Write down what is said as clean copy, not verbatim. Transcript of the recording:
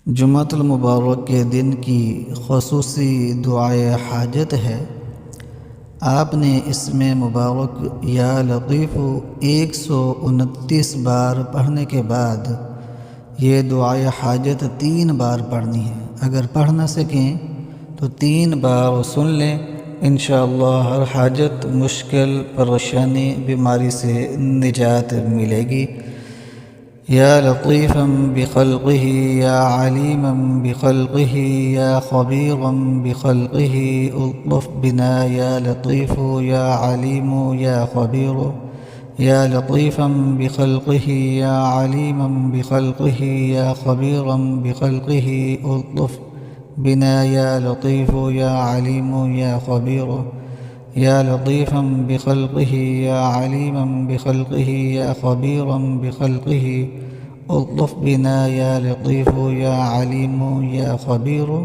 जुम्मतुल मुबारक के दिन की ख़ुसूसी दुआए हाजत है। आपने इसमें मुबारक या लतीफ़ 129 बार पढ़ने के बाद ये दुआए हाजत 3 बार पढ़नी है। अगर पढ़ न सकें तो 3 बार सुन लें। इंशाअल्लाह हर हाजत, मुश्किल, परेशानी, बीमारी से निजात मिलेगी। या लतीफ़म बिखल्क़िही या अलीमम बिखल्क़िही या ख़बीरम बिखल्क़िही उल्तुफ़ बिना या लतीफ़ु या अलीमु या ख़बीरु या लतीफ़म बिखल्क़िही या अलीमम बिखल्क़िही या ख़बीरम बिखल्क़िही उल्तुफ़ बिना या लतीफ़ु या अलीमु या ख़बीरु या लतीफ़म बिखल्क़िही या अलीमम बिखल्क़िही या ख़बीरम बिखल्क़िही उल्तुफ़ बिना या लतीफ़ु या अलीमु या ख़बीरु।